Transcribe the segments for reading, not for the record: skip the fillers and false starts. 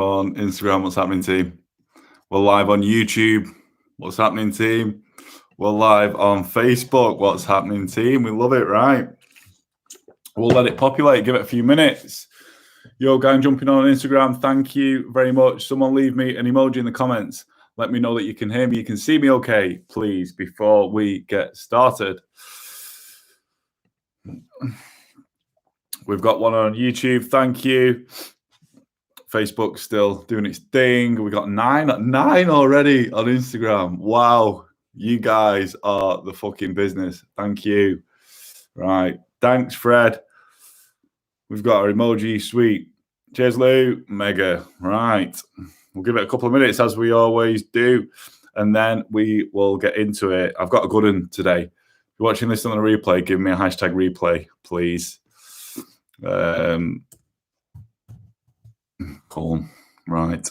On Instagram, what's happening, team? We're live on YouTube. What's happening, team? We're live on Facebook. What's happening, team? We love it, right? We'll let it populate. Give it a few minutes. Yo, gang, jumping on Instagram. Thank you very much. Someone leave me an emoji in the comments. Let me know that you can hear me. You can see me okay, please, before we get started. We've got one on YouTube. Thank you. Facebook's still doing its thing. We got nine already on Instagram. Wow. You guys are the fucking business. Thank you. Right. Thanks, Fred. We've got our emoji. Sweet. Cheers, Lou. Mega. Right. We'll give it a couple of minutes as we always do. And then we will get into it. I've got a good one today. If you're watching this on the replay, give me a hashtag replay, please. Cool. Right.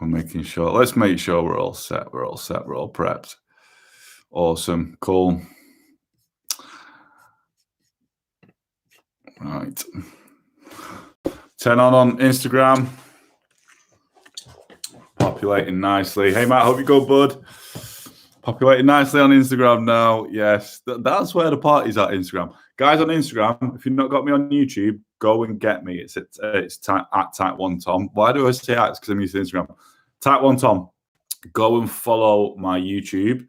We're making sure. Let's make sure we're all set. We're all prepped. Awesome. Cool. Right. Turn on Instagram. Populating nicely. Hey, Matt, hope you go, bud. Populating nicely on Instagram now. Yes, that's where the party's at, Instagram. Guys on Instagram, if you've not got me on YouTube, go and get me. It's at Type1Tom. Why do I say at? It's because I'm using Instagram. Type1Tom. Go and follow my YouTube,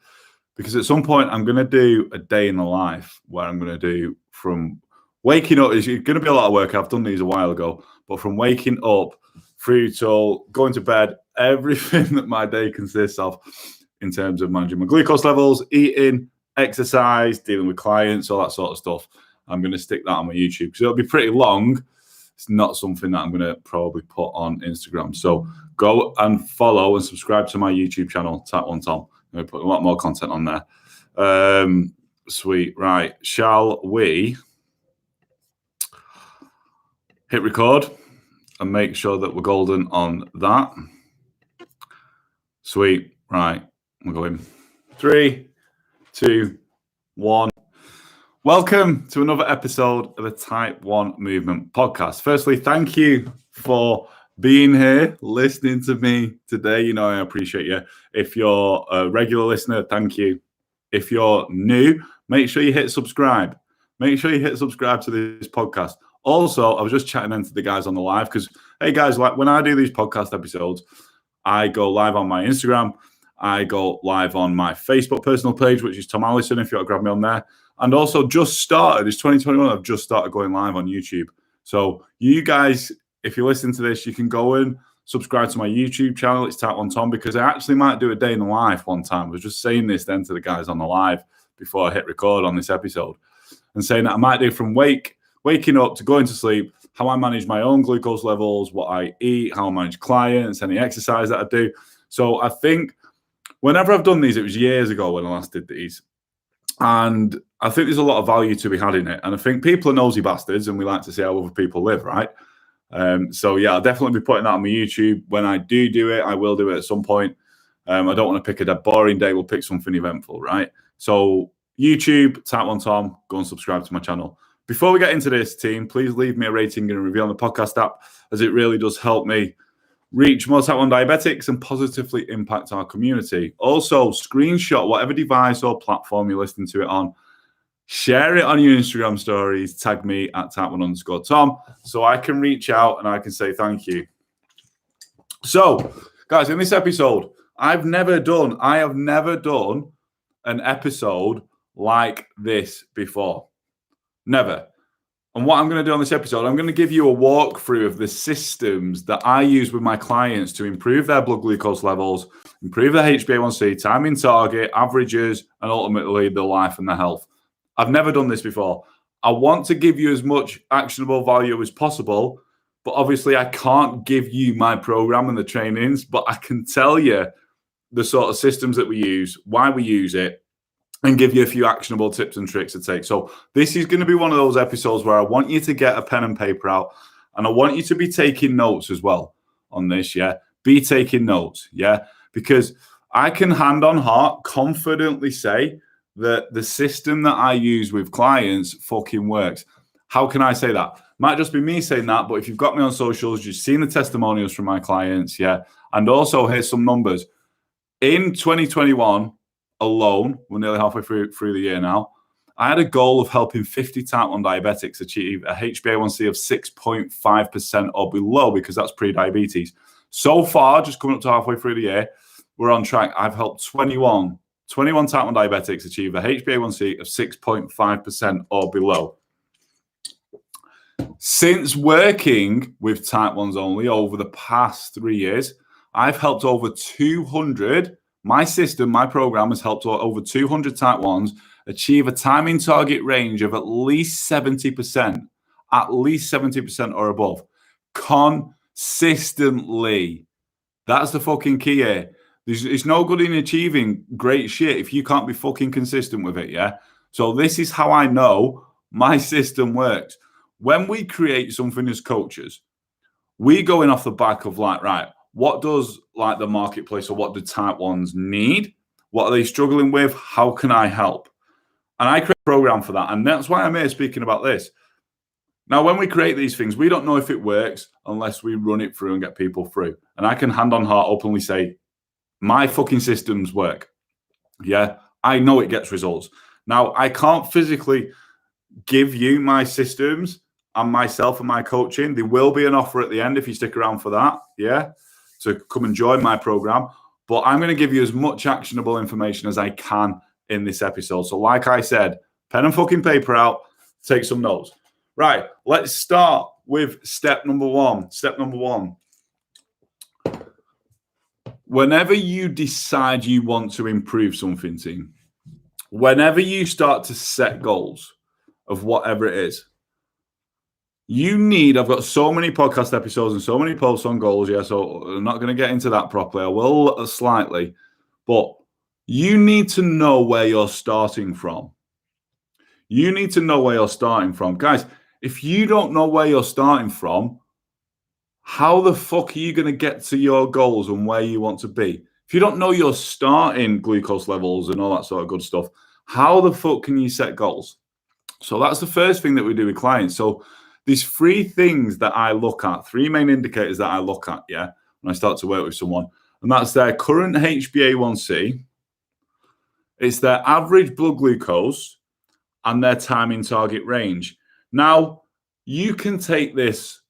because at some point I'm going to do a day in the life where I'm going to do from waking up. It's going to be a lot of work. I've done these a while ago, but from waking up through till going to bed, everything that my day consists of in terms of managing my glucose levels, eating, exercise, dealing with clients, all that sort of stuff. I'm going to stick that on my YouTube because it'll be pretty long. It's not something that I'm going to probably put on Instagram. So go and follow and subscribe to my YouTube channel, Type1Tom. I'm going to put a lot more content on there. Sweet. Right. Shall we hit record and make sure that we're golden on that? Sweet. Right. We're going 3, 2, 1. Welcome to another episode of the Type 1 Movement podcast. Firstly, thank you for being here, listening to me today. You know, I appreciate you. If you're a regular listener, thank you. If you're new, make sure you hit subscribe. Make sure you hit subscribe to this podcast. Also, I was just chatting into the guys on the live because, hey guys, like when I do these podcast episodes, I go live on my Instagram. I go live on my Facebook personal page, which is Tom Allison, if you want to grab me on there. And also just started, it's 2021, I've just started going live on YouTube. So you guys, if you listen to this, you can go and subscribe to my YouTube channel. It's Type1Tom, because I actually might do a day in the life one time. I was just saying this then to the guys on the live before I hit record on this episode, and saying that I might do from waking up to going to sleep, how I manage my own glucose levels, what I eat, how I manage clients, any exercise that I do. So I think whenever I've done these, it was years ago when I last did these. And I think there's a lot of value to be had in it. And I think people are nosy bastards and we like to see how other people live, right? So yeah, I'll definitely be putting that on my YouTube. When I do it, I will do it at some point. I don't want to pick a dead boring day. We'll pick something eventful, right? So YouTube, Type1Tom, go and subscribe to my channel. Before we get into this, team, please leave me a rating and a review on the podcast app, as it really does help me reach more Type 1 diabetics and positively impact our community. Also, screenshot whatever device or platform you're listening to it on. Share it on your Instagram stories. Tag me at Type1_Tom so I can reach out and I can say thank you. So, guys, in this episode, I have never done an episode like this before. Never. And what I'm going to do on this episode, I'm going to give you a walkthrough of the systems that I use with my clients to improve their blood glucose levels, improve their HbA1c, time in target, averages, and ultimately their life and their health. I've never done this before. I want to give you as much actionable value as possible, but obviously I can't give you my program and the trainings, but I can tell you the sort of systems that we use, why we use it, and give you a few actionable tips and tricks to take. So this is going to be one of those episodes where I want you to get a pen and paper out, and I want you to be taking notes as well on this, yeah? Be taking notes, yeah? Because I can hand on heart confidently say that the system that I use with clients fucking works. How can I say that? Might just be me saying that, but if you've got me on socials, you've seen the testimonials from my clients, yeah. And also, here's some numbers. In 2021 alone, we're nearly halfway through the year now, I had a goal of helping 50 type 1 diabetics achieve a HbA1c of 6.5% or below, because that's pre-diabetes. So far, just coming up to halfway through the year, we're on track. I've helped 21 type 1 diabetics achieve a HbA1c of 6.5% or below. Since working with type 1s only over the past 3 years, I've helped over 200. My system, my program has helped over 200 type 1s achieve a timing target range of at least 70% or above. Consistently. That's the fucking key here. It's no good in achieving great shit if you can't be fucking consistent with it, yeah? So this is how I know my system works. When we create something as coaches, we go in off the back of like, right, what does like the marketplace or what do type 1s need? What are they struggling with? How can I help? And I create a program for that. And that's why I'm here speaking about this. Now, when we create these things, we don't know if it works unless we run it through and get people through. And I can hand on heart openly say, my fucking systems work. Yeah, I know it gets results. Now, I can't physically give you my systems and myself and my coaching. There will be an offer at the end if you stick around for that, yeah, to come and join my program. But I'm going to give you as much actionable information as I can in this episode. So like I said, pen and fucking paper out, take some notes. Right, let's start with step number one. Step number one. Whenever you decide you want to improve something, team, whenever you start to set goals of whatever it is, I've got so many podcast episodes and so many posts on goals, yeah, so I'm not going to get into that properly. I will slightly, but you need to know where you're starting from. You need to know where you're starting from. Guys, if you don't know where you're starting from, how the fuck are you going to get to your goals and where you want to be? If you don't know your starting glucose levels and all that sort of good stuff, how the fuck can you set goals? So that's the first thing that we do with clients. So these 3 things that I look at, 3 main indicators that I look at, yeah, when I start to work with someone, and that's their current HbA1c, it's their average blood glucose, and their timing target range. Now, you can take this,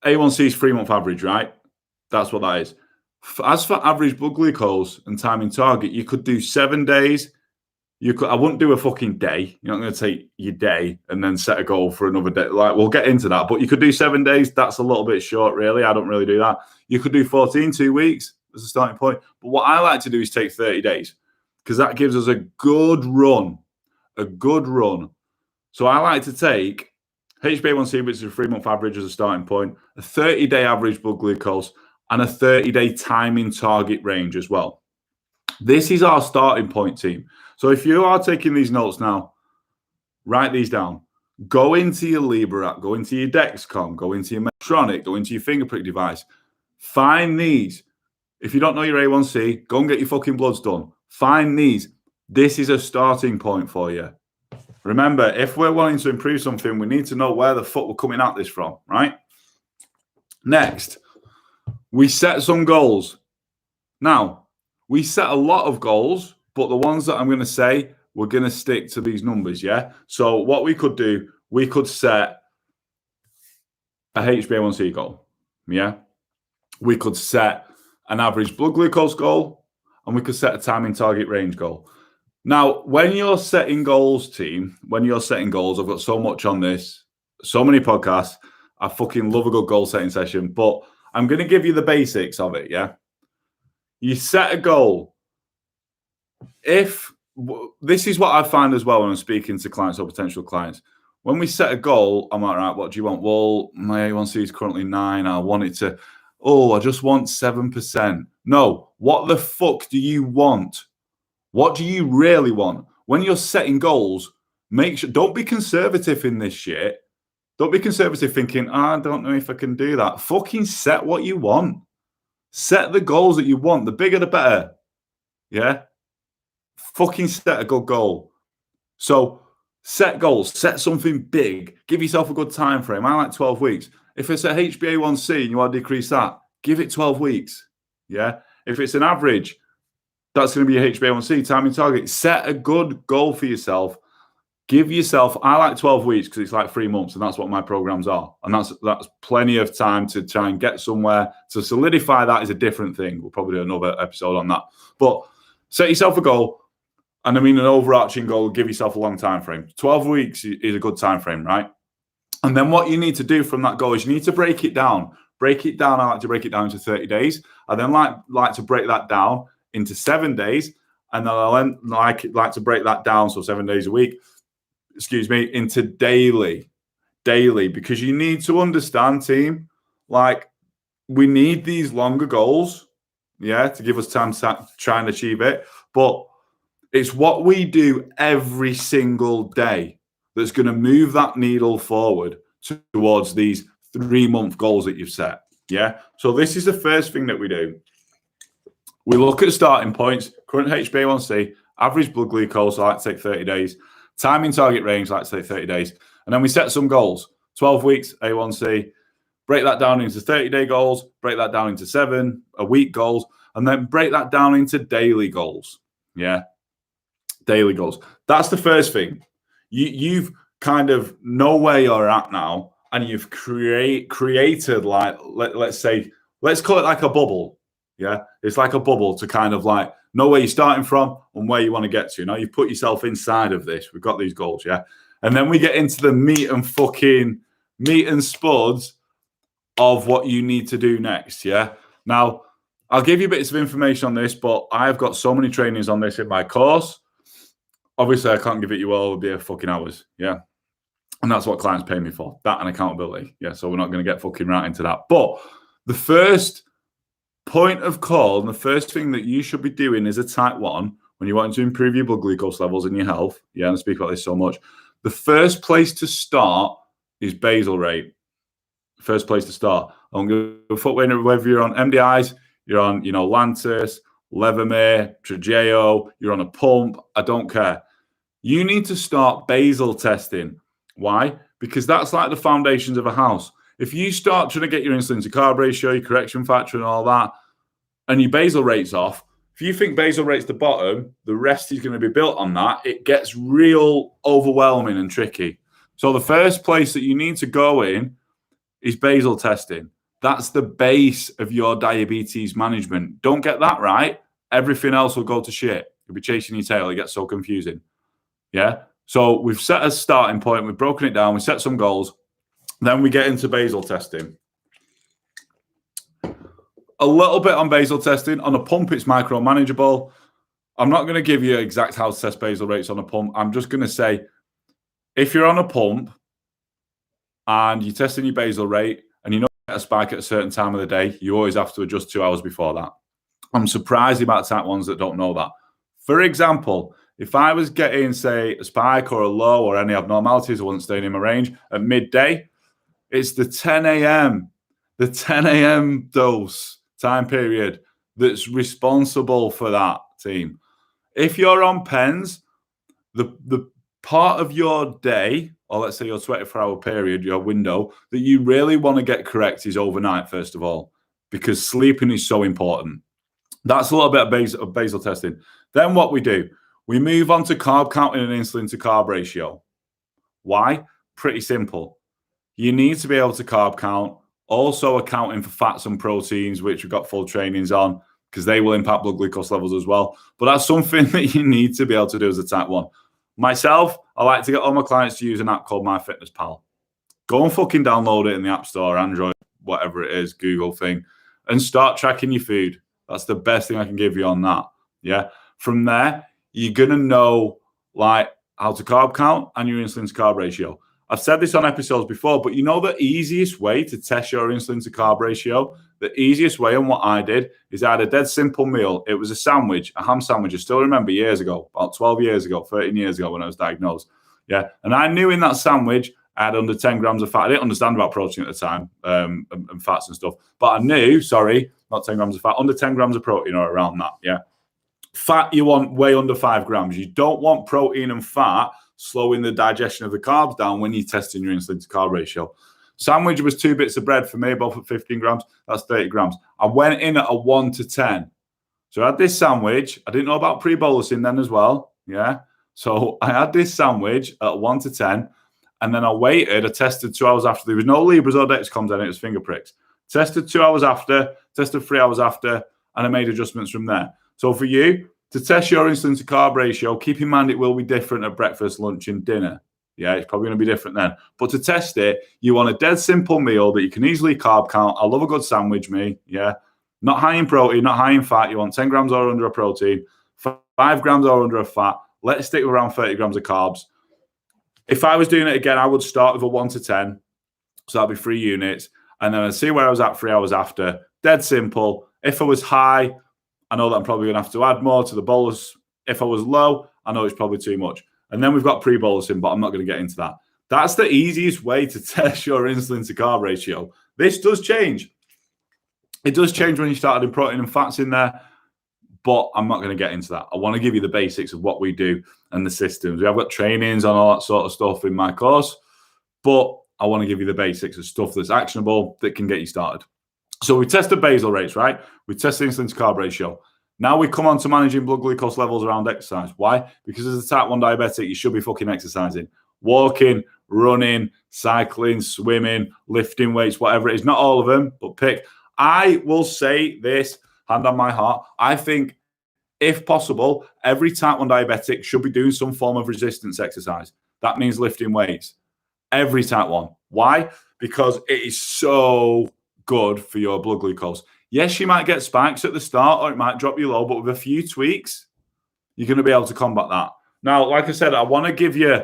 A1C is 3-month average, right? That's what that is. As for average blood glucose and timing target, you could do 7 days. I wouldn't do a fucking day. You're not going to take your day and then set a goal for another day. Like, we'll get into that, but you could do 7 days. That's a little bit short, really. I don't really do that. You could do 14, 2 weeks as a starting point. But what I like to do is take 30 days because that gives us a good run. So I like to take HbA1c, which is a 3-month average as a starting point, a 30-day average blood glucose, and a 30-day timing target range as well. This is our starting point, team. So if you are taking these notes now, write these down. Go into your Libra app, go into your Dexcom, go into your Medtronic, go into your finger prick device. Find these. If you don't know your A1C, go and get your fucking bloods done. Find these. This is a starting point for you. Remember, if we're wanting to improve something, we need to know where the fuck we're coming at this from, right? Next, we set some goals. Now, we set a lot of goals, but the ones that I'm going to say, we're going to stick to these numbers, yeah? So what we could do, we could set a HbA1c goal, yeah? We could set an average blood glucose goal, and we could set a timing target range goal. Now, when you're setting goals, team, I've got so much on this, so many podcasts. I fucking love a good goal setting session, but I'm going to give you the basics of it, yeah? You set a goal. This is what I find as well when I'm speaking to clients or potential clients. When we set a goal, I'm like, right, what do you want? Well, my A1C is currently 9. I want it to, I just want 7%. No, what the fuck do you want? What do you really want? When you're setting goals, make sure, don't be conservative in this shit. Don't be conservative thinking, I don't know if I can do that. Fucking set what you want. Set the goals that you want. The bigger, the better. Yeah? Fucking set a good goal. So Set goals, set something big, give yourself a good time frame. I like 12 weeks. If it's a HbA1c and you want to decrease that, give it 12 weeks. Yeah. If it's an average, that's going to be a HbA1c timing target. Set a good goal for yourself. Give yourself, I like 12 weeks because it's like 3 months, and that's what my programs are. And that's plenty of time to try and get somewhere. To solidify that is a different thing. We'll probably do another episode on that. But set yourself a goal. And I mean, an overarching goal, give yourself a long time frame. 12 weeks is a good time frame, right? And then what you need to do from that goal is you need to break it down. Break it down. I like to break it down into 30 days. I then like to break that down into 7 days. And then I like to break that down, so 7 days a week, into daily, because you need to understand, team, like we need these longer goals, yeah, to give us time to try and achieve it. But it's what we do every single day that's going to move that needle forward towards these 3-month goals that you've set. Yeah. So this is the first thing that we do. We look at starting points, current HbA1c, average blood glucose, I like to take 30 days, timing target range, I like to take 30 days. And then we set some goals, 12 weeks, A1C, break that down into 30-day goals, break that down into 7-a-week goals, and then break that down into daily goals. Yeah. Daily goals. That's the first thing. You've kind of know where you're at now, and you've created, like, let's call it like a bubble. Yeah, it's like a bubble to kind of like know where you're starting from and where you want to get to. Now you've put yourself inside of this. We've got these goals, yeah, and then we get into the meat and spuds of what you need to do next. Yeah. Now I'll give you bits of information on this, but I've got so many trainings on this in my course. Obviously, I can't give it you all. It would be fucking hours. Yeah. And that's what clients pay me for, that and accountability. Yeah. So we're not going to get fucking right into that. But the first point of call and the first thing that you should be doing as a type 1 when you're wanting to improve your blood glucose levels and your health, yeah, and I speak about this so much, the first place to start is basal rate. First place to start. I'm going to put whether you're on MDIs, you're on, Lantus, Levemir, Trageo, you're on a pump, I don't care. You need to start basal testing. Why? Because that's like the foundations of a house. If you start trying to get your insulin to carb ratio, your correction factor and all that, and your basal rate's off, if you think basal rate's the bottom, the rest is going to be built on that, it gets real overwhelming and tricky. So the first place that you need to go in is basal testing. That's the base of your diabetes management. Don't get that right, everything else will go to shit. You'll be chasing your tail. It gets so confusing. Yeah. So we've set a starting point. We've broken it down. We set some goals. Then we get into basal testing. A little bit on basal testing. On a pump, it's micromanageable. I'm not going to give you exact how to test basal rates on a pump. I'm just going to say, if you're on a pump and you're testing your basal rate and you know you get a spike at a certain time of the day, you always have to adjust 2 hours before that. I'm surprised about type 1s that don't know that. For example, if I was getting, say, a spike or a low or any abnormalities, I wasn't staying in my range at midday, it's the 10 a.m. dose time period that's responsible for that, team. If you're on pens, the part of your day, or let's say your 24-hour period, your window, that you really want to get correct is overnight, first of all, because sleeping is so important. That's a little bit of basal testing. Then what we do, we move on to carb counting and insulin to carb ratio. Why? Pretty simple. You need to be able to carb count, also accounting for fats and proteins, which we've got full trainings on, because they will impact blood glucose levels as well. But that's something that you need to be able to do as a type 1. Myself, I like to get all my clients to use an app called MyFitnessPal. Go and fucking download it in the App Store, Android, whatever it is, Google thing, and start tracking your food. That's the best thing I can give you on that. Yeah. From there, you're going to know like how to carb count and your insulin to carb ratio. I've said this on episodes before, but you know the easiest way to test your insulin to carb ratio, the easiest way, and what I did is I had a dead simple meal. It was a sandwich, a ham sandwich. I still remember years ago, about 12 years ago, 13 years ago when I was diagnosed. Yeah. And I knew in that sandwich, I had under 10 grams of fat. I didn't understand about protein at the time and fats and stuff, but I knew, not 10 grams of fat, under 10 grams of protein or around that. Yeah. Fat, you want way under 5 grams. You don't want protein and fat slowing the digestion of the carbs down when you're testing your insulin to carb ratio. Sandwich was 2 bits of bread for me, both at 15 grams. That's 30 grams. I went in at a 1 to 10. So I had this sandwich. I didn't know about pre-bolusing then as well. Yeah. So I had this sandwich at 1 to 10. And then I waited. I tested 2 hours after. There was no Libras or Dexcoms then. It was finger pricks. Tested 2 hours after. Tested 3 hours after. And I made adjustments from there. So for you, to test your insulin to carb ratio, keep in mind it will be different at breakfast, lunch, and dinner. Yeah, it's probably going to be different then. But to test it, you want a dead simple meal that you can easily carb count. I love a good sandwich, me. Yeah. Not high in protein, not high in fat. You want 10 grams or under of protein, 5 grams or under of fat. Let's stick with around 30 grams of carbs. If I was doing it again, I would start with a 1 to 10. So that'd be 3 units. And then I'd see where I was at 3 hours after. Dead simple. If I was high, I know that I'm probably going to have to add more to the bolus. If I was low, I know it's probably too much. And then we've got pre-bolusing, but I'm not going to get into that. That's the easiest way to test your insulin to carb ratio. This does change. It does change when you start adding protein and fats in there, but I'm not going to get into that. I want to give you the basics of what we do and the systems. We have got trainings on all that sort of stuff in my course, but I want to give you the basics of stuff that's actionable that can get you started. So we tested basal rates, right? We tested insulin to carb ratio. Now we come on to managing blood glucose levels around exercise. Why? Because as a type 1 diabetic, you should be fucking exercising. Walking, running, cycling, swimming, lifting weights, whatever it is. Not all of them, but pick. I will say this, hand on my heart. I think, if possible, every type 1 diabetic should be doing some form of resistance exercise. That means lifting weights. Every type 1. Why? Because it is so good for your blood glucose. Yes, you might get spikes at the start or it might drop you low, but with a few tweaks, you're going to be able to combat that. Now, like I said, I want to give you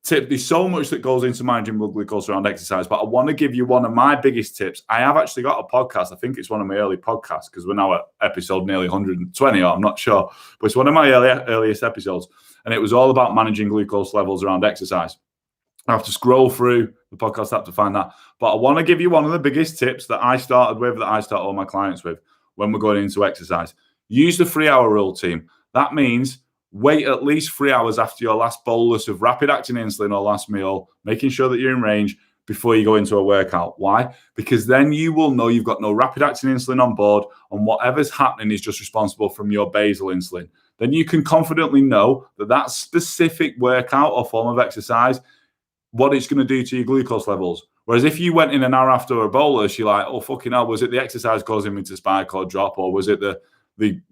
tip. There's so much that goes into managing blood glucose around exercise, but I want to give you one of my biggest tips. I have actually got a podcast. I think it's one of my early podcasts because we're now at episode nearly 120, or I'm not sure, but it's one of my earliest episodes. And it was all about managing glucose levels around exercise. I have to scroll through the podcast app to find that. But I want to give you one of the biggest tips that I started with, that I start all my clients with when we're going into exercise. Use the 3-hour rule, team. That means wait at least 3 hours after your last bolus of rapid-acting insulin or last meal, making sure that you're in range before you go into a workout. Why? Because then you will know you've got no rapid-acting insulin on board, and whatever's happening is just responsible from your basal insulin. Then you can confidently know that that specific workout or form of exercise, what it's going to do to your glucose levels. Whereas if you went in an hour after a bolus, you're like, oh, fucking hell, was it the exercise causing me to spike or drop, or was it the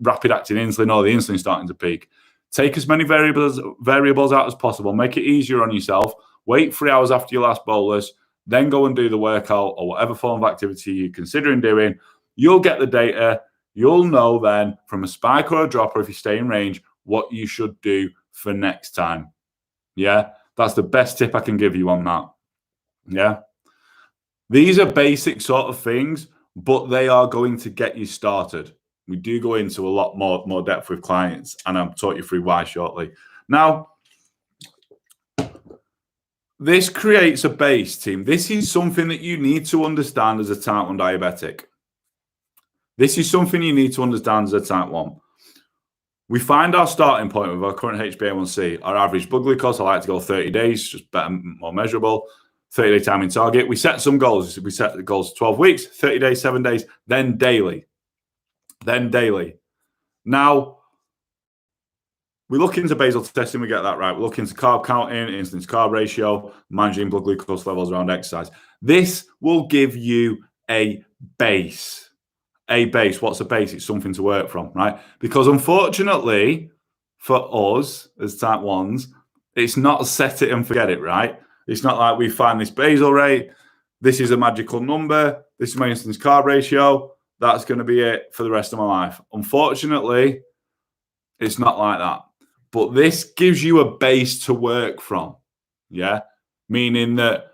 rapid-acting insulin or the insulin starting to peak? Take as many variables out as possible. Make it easier on yourself. Wait 3 hours after your last bolus, then go and do the workout or whatever form of activity you're considering doing. You'll get the data. You'll know then from a spike or a drop, or if you stay in range, what you should do for next time. Yeah, that's the best tip I can give you on that. Yeah. These are basic sort of things, but they are going to get you started. We do go into a lot more depth with clients, and I'll talk you through why shortly. Now, this creates a base, team. This is something that you need to understand as a type 1 diabetic. This is something you need to understand as a type 1. We find our starting point with our current HbA1c, our average blood glucose. I like to go 30 days, just better, more measurable. 30-day timing target. We set some goals. We set the goals 12 weeks, 30 days, 7 days, then daily. Now, we look into basal testing, we get that right. We look into carb counting, insulin to carb ratio, managing blood glucose levels around exercise. This will give you a base. A base. What's a base? It's something to work from, right? Because unfortunately, for us as type 1s, it's not set it and forget it, right? It's not like we find this basal rate. This is a magical number. This is my insulin to carb ratio. That's going to be it for the rest of my life. Unfortunately, it's not like that. But this gives you a base to work from. Yeah. Meaning that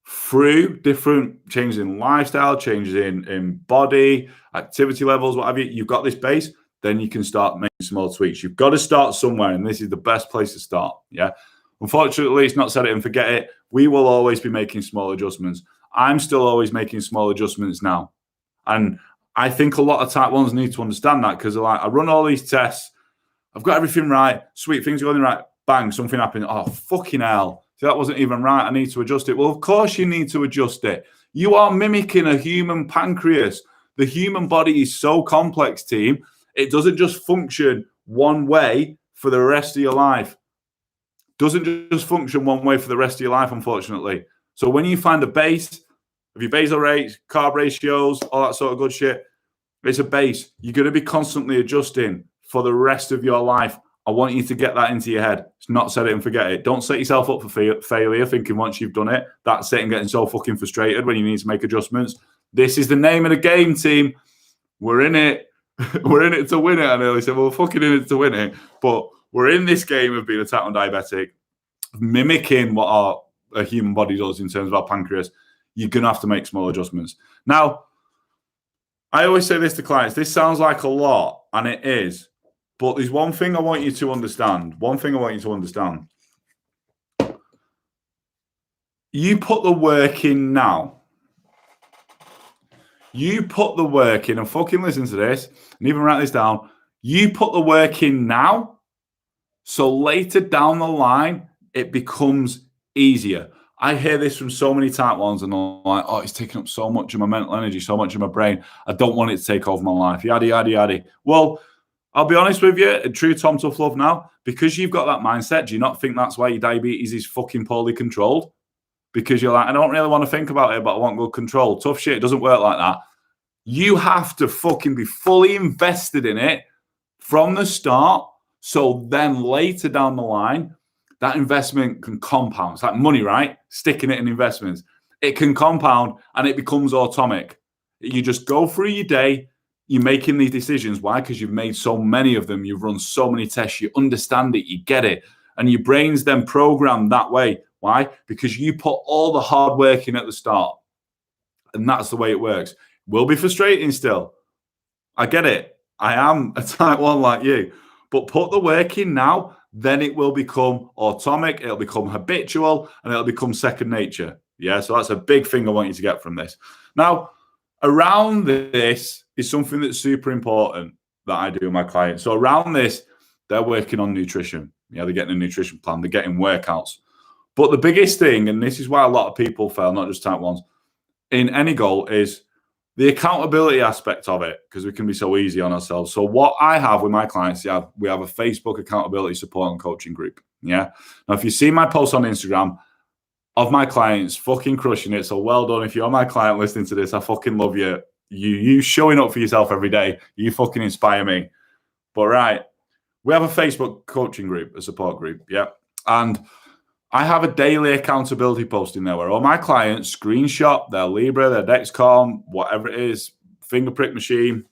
through different changes in lifestyle, changes in body, activity levels, what have you, you've got this base, then you can start making small tweaks. You've got to start somewhere, and this is the best place to start. Yeah. Unfortunately, it's not set it and forget it. We will always be making small adjustments. I'm still always making small adjustments now. And I think a lot of type 1s need to understand that, because they're like, I run all these tests. I've got everything right. Sweet, things are going right. bang, something happened. Oh, fucking hell. See, that wasn't even right. I need to adjust it. Well, of course you need to adjust it. You are mimicking a human pancreas. The human body is so complex, team. It doesn't just function one way for the rest of your life. Doesn't just function one way for the rest of your life, unfortunately. So when you find a base of your basal rates, carb ratios, all that sort of good shit, it's a base. You're going to be constantly adjusting for the rest of your life. I want you to get that into your head. It's not set it and forget it. Don't set yourself up for failure thinking once you've done it, that's it, and getting so fucking frustrated when you need to make adjustments. This is the name of the game, team. We're in it. We're in it to win it. I nearly said, well, we're fucking in it to win it. But we're in this game of being a type 1 diabetic, mimicking what a human body does in terms of our pancreas. You're going to have to make small adjustments. Now, I always say this to clients. This sounds like a lot, and it is. But there's one thing I want you to understand. You put the work in now. You put the work in, and fucking listen to this, and even write this down. You put the work in now, so later down the line, it becomes easier. I hear this from so many type 1s, and I'm like, oh, it's taking up so much of my mental energy, so much of my brain. I don't want it to take over my life. Yada, yada, yada. Well, I'll be honest with you, a true Tom Tough Love now, because you've got that mindset, do you not think that's why your diabetes is fucking poorly controlled? Because you're like, I don't really want to think about it, but I want good control. Tough shit, it doesn't work like that. You have to fucking be fully invested in it from the start, so then later down the line, that investment can compound. It's like money, right? Sticking it in investments. It can compound and it becomes automatic. You just go through your day, you're making these decisions. Why? Because you've made so many of them. You've run so many tests. You understand it. You get it. And your brain's then programmed that way. Why? Because you put all the hard work in at the start. And that's the way it works. Will be frustrating still. I get it. I am a type 1 like you. But put the work in now, then it will become automatic, it'll become habitual, and it'll become second nature. Yeah, so that's a big thing I want you to get from this. Now, around this is something that's super important that I do with my clients. So around this, they're working on nutrition. Yeah, they're getting a nutrition plan, they're getting workouts. But the biggest thing, and this is why a lot of people fail, not just type 1s, in any goal is the accountability aspect of it, because we can be so easy on ourselves. So what I have with my clients, we have a Facebook accountability support and coaching group. Yeah. Now, if you see my posts on Instagram of my clients fucking crushing it, so well done. If you're my client listening to this, I fucking love you. You showing up for yourself every day. You fucking inspire me. But right, we have a Facebook coaching group, a support group. Yeah. And I have a daily accountability post in there where all my clients screenshot their Libra, their Dexcom, whatever it is, finger prick machine,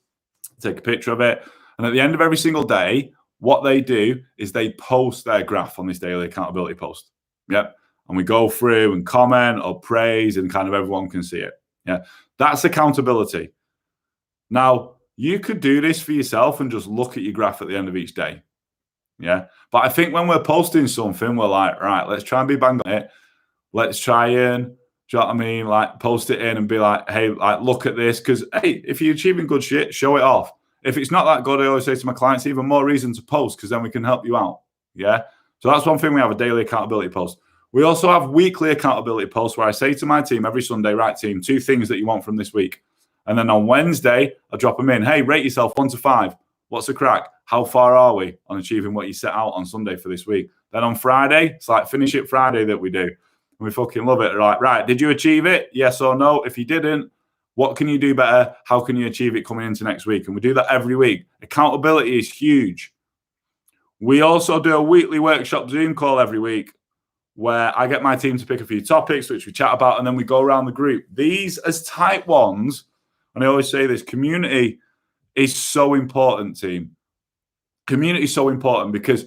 take a picture of it. And at the end of every single day, what they do is they post their graph on this daily accountability post. Yep. And we go through and comment or praise, and kind of everyone can see it. Yeah. That's accountability. Now, you could do this for yourself and just look at your graph at the end of each day. Yeah. But I think when we're posting something, we're like, right, let's try and be bang on it. Let's try and, do you know what I mean? Like, post it in and be like, hey, like, look at this. Because, hey, if you're achieving good shit, show it off. If it's not that good, I always say to my clients, even more reason to post, because then we can help you out. Yeah. So that's one thing. We have a daily accountability post. We also have weekly accountability posts where I say to my team every Sunday, right, team, 2 things that you want from this week. And then on Wednesday, I drop them in. Hey, rate yourself 1 to 5. What's the crack? How far are we on achieving what you set out on Sunday for this week? Then on Friday, it's like Finish It Friday that we do. And we fucking love it. Like, right, did you achieve it? Yes or no? If you didn't, what can you do better? How can you achieve it coming into next week? And we do that every week. Accountability is huge. We also do a weekly workshop Zoom call every week where I get my team to pick a few topics, which we chat about, and then we go around the group. These, as type 1s, and I always say this, community is so important, team. Community is so important because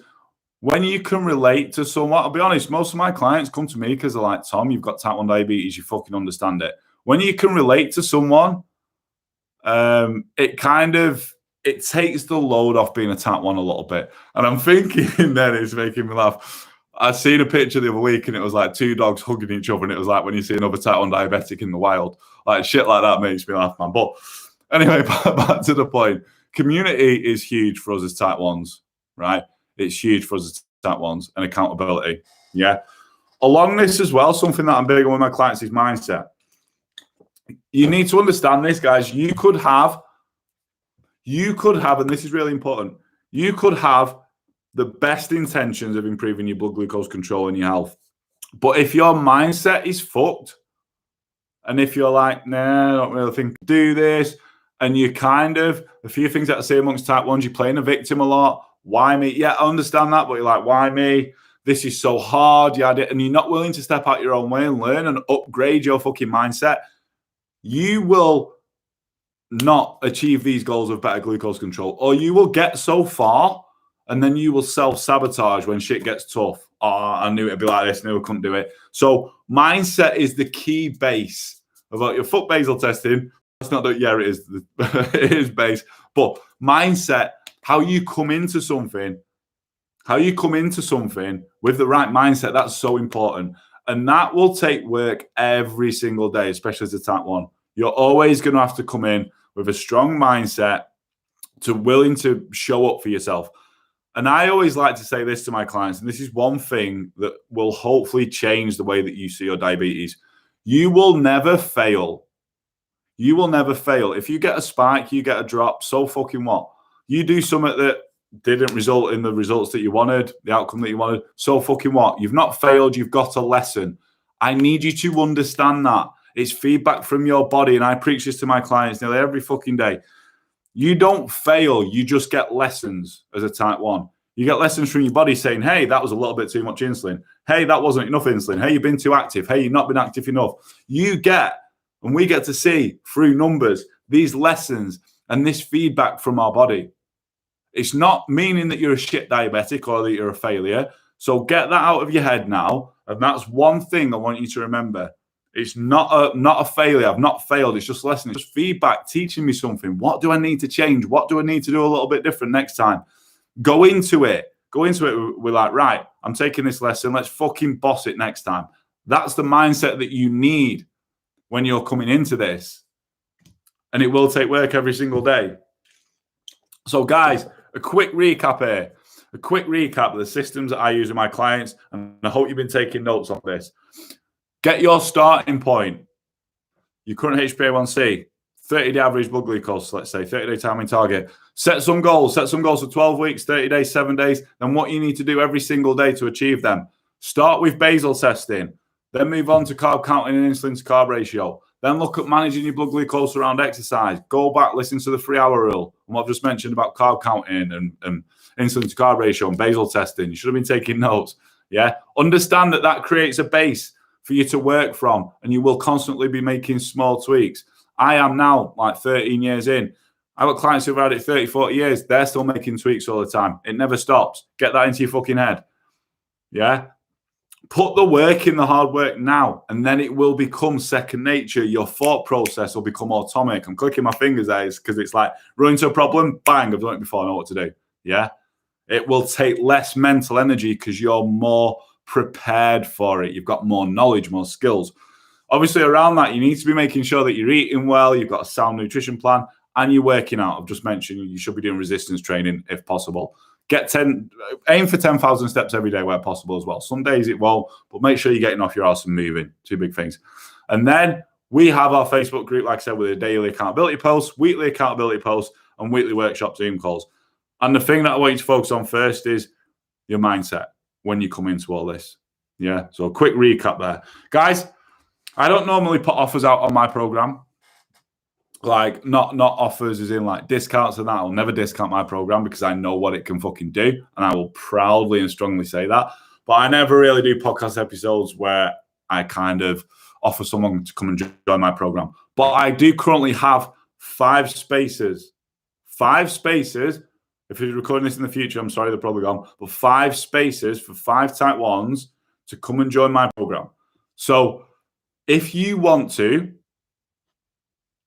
when you can relate to someone, I'll be honest, most of my clients come to me because they're like, Tom, you've got type 1 diabetes, you fucking understand it. When you can relate to someone, it takes the load off being a type 1 a little bit. And I'm thinking then it's making me laugh. I seen a picture the other week and it was like 2 dogs hugging each other, and it was like when you see another type 1 diabetic in the wild. Like, shit like that makes me laugh, man. But anyway, back to the point. Community is huge for us as type 1s, right? It's huge for us as type 1s and accountability. Yeah. Along this as well, something that I'm big on with my clients is mindset. You need to understand this, guys. You could have, and this is really important, you could have the best intentions of improving your blood glucose control and your health. But if your mindset is fucked, and if you're like, nah, I don't really think I do this, and you kind of, a few things that I say amongst type 1s, you're playing a victim a lot. Why me? Yeah, I understand that, but you're like, why me? This is so hard. Yeah, and you're not willing to step out your own way and learn and upgrade your fucking mindset. You will not achieve these goals of better glucose control, or you will get so far and then you will self-sabotage when shit gets tough. Oh, I knew it'd be like this, I knew I couldn't do it. So mindset is the key base about your foot basal testing. It's not that, yeah, it is. It is base. But mindset, how you come into something with the right mindset, that's so important. And that will take work every single day, especially as a type 1. You're always going to have to come in with a strong mindset to willing to show up for yourself. And I always like to say this to my clients, and this is one thing that will hopefully change the way that you see your diabetes. You will never fail. You will never fail. If you get a spike, you get a drop, so fucking what? You do something that didn't result in the results that you wanted, the outcome that you wanted, so fucking what? You've not failed, you've got a lesson. I need you to understand that. It's feedback from your body, and I preach this to my clients nearly every fucking day. You don't fail, you just get lessons as a type 1. You get lessons from your body saying, hey, that was a little bit too much insulin. Hey, that wasn't enough insulin. Hey, you've been too active. Hey, you've not been active enough. You get, and we get to see through numbers, these lessons and this feedback from our body. It's not meaning that you're a shit diabetic or that you're a failure. So get that out of your head now. And that's one thing I want you to remember. It's not a failure. I've not failed. It's just lesson. It's just feedback teaching me something. What do I need to change? What do I need to do a little bit different next time? Go into it. We're like, right, I'm taking this lesson. Let's fucking boss it next time. That's the mindset that you need when you're coming into this. And it will take work every single day. So guys, a quick recap here. A quick recap of the systems that I use with my clients. And I hope you've been taking notes on this. Get your starting point, your current HbA1c, 30-day average blood glucose, let's say, 30-day timing target. Set some goals for 12 weeks, 30 days, 7 days, and what you need to do every single day to achieve them. Start with basal testing, then move on to carb counting and insulin to carb ratio. Then look at managing your blood glucose around exercise. Go back, listen to the 3-hour rule and what I've just mentioned about carb counting and insulin to carb ratio and basal testing. You should have been taking notes. Yeah. Understand that creates a base for you to work from, and you will constantly be making small tweaks. I am now like 13 years in. I've got clients who've had it 30, 40 years. They're still making tweaks all the time. It never stops. Get that into your fucking head. Yeah. Put the work in, the hard work now, and then it will become second nature. Your thought process will become automatic. I'm clicking my fingers there because it's like run into a problem, bang, I've done it before, I know what to do. Yeah. It will take less mental energy because you're more prepared for it. You've got more knowledge, more skills. Obviously, around that, you need to be making sure that you're eating well, you've got a sound nutrition plan, and you're working out. I've just mentioned you should be doing resistance training if possible. Aim for 10,000 steps every day where possible as well. Some days it won't, but make sure you're getting off your ass and moving. 2 big things. And then we have our Facebook group, like I said, with a daily accountability post, weekly accountability posts, and weekly workshop Zoom calls. And the thing that I want you to focus on first is your mindset when you come into all this. Yeah. So a quick recap there. Guys, I don't normally put offers out on my program. Like not offers as in like discounts and that. I'll never discount my program because I know what it can fucking do. And I will proudly and strongly say that. But I never really do podcast episodes where I kind of offer someone to come and join my program. But I do currently have 5 spaces. 5 spaces. If you're recording this in the future, I'm sorry, they're probably gone. But 5 spaces for 5 type 1s to come and join my program. So if you want to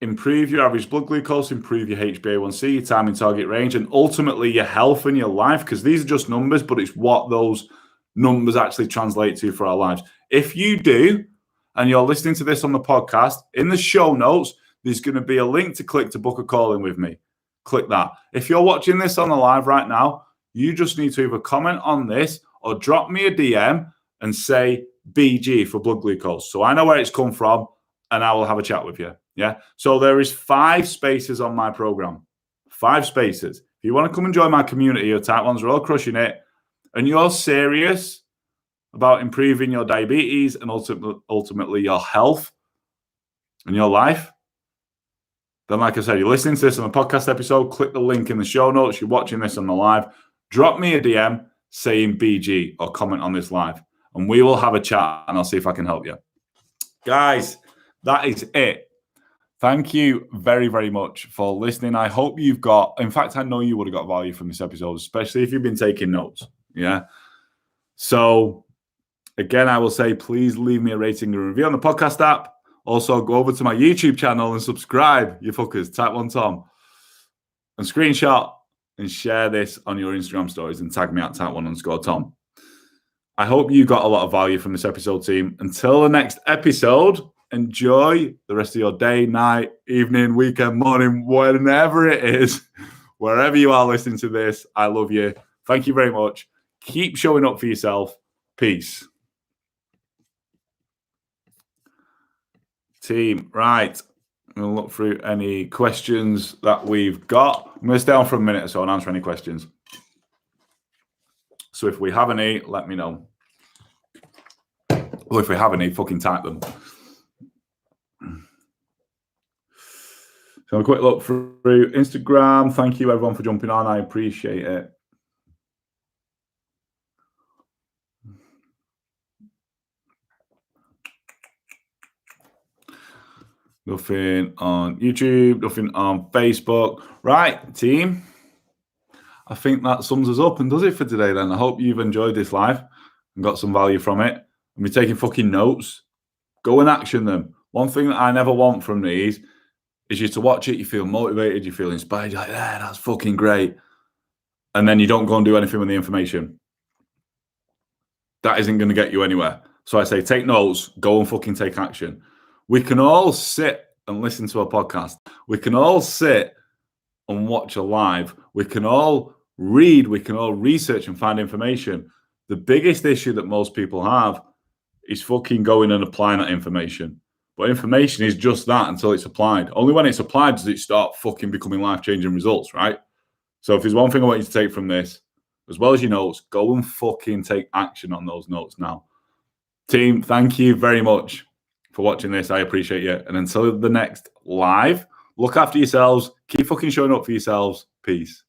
improve your average blood glucose, improve your HbA1c, your timing target range, and ultimately your health and your life, because these are just numbers, but it's what those numbers actually translate to for our lives. If you do, and you're listening to this on the podcast, in the show notes, there's going to be a link to click to book a call in with me. Click that. If you're watching this on the live right now, you just need to either comment on this or drop me a DM and say BG for blood glucose. So I know where it's come from and I will have a chat with you. Yeah. So there is 5 spaces on my program. 5 spaces. If you want to come and join my community of type 1s, we're all crushing it, and you're serious about improving your diabetes and ultimately your health and your life, then like I said, you're listening to this on a podcast episode, click the link in the show notes. You're watching this on the live. Drop me a DM saying BG or comment on this live, and we will have a chat and I'll see if I can help you. Guys, that is it. Thank you very, very much for listening. I hope you've got, in fact, I know you would have got value from this episode, especially if you've been taking notes. Yeah. So again, I will say, please leave me a rating and review on the podcast app. Also, go over to my YouTube channel and subscribe, you fuckers, Type 1 Tom. And screenshot and share this on your Instagram stories and tag me at Type1_Tom. I hope you got a lot of value from this episode, team. Until the next episode, enjoy the rest of your day, night, evening, weekend, morning, whenever it is. Wherever you are listening to this, I love you. Thank you very much. Keep showing up for yourself. Peace. Team, right. I'm going to look through any questions that we've got. I'm going to stay on for a minute or so and answer any questions. So if we have any, let me know. Well, if we have any, fucking type them. So a quick look through Instagram. Thank you, everyone, for jumping on. I appreciate it. Nothing on YouTube, nothing on Facebook. Right, team. I think that sums us up and does it for today then. I hope you've enjoyed this live and got some value from it. And be taking fucking notes. Go and action them. One thing that I never want from these is you to watch it, you feel motivated, you feel inspired, you're like, yeah, that's fucking great. And then you don't go and do anything with the information. That isn't going to get you anywhere. So I say, take notes, go and fucking take action. We can all sit and listen to a podcast. We can all sit and watch a live. We can all read. We can all research and find information. The biggest issue that most people have is fucking going and applying that information. But information is just that until it's applied. Only when it's applied does it start fucking becoming life-changing results, right? So if there's one thing I want you to take from this, as well as your notes, go and fucking take action on those notes now. Team, thank you very much for watching this. I appreciate you. And until the next live, look after yourselves. Keep fucking showing up for yourselves. Peace.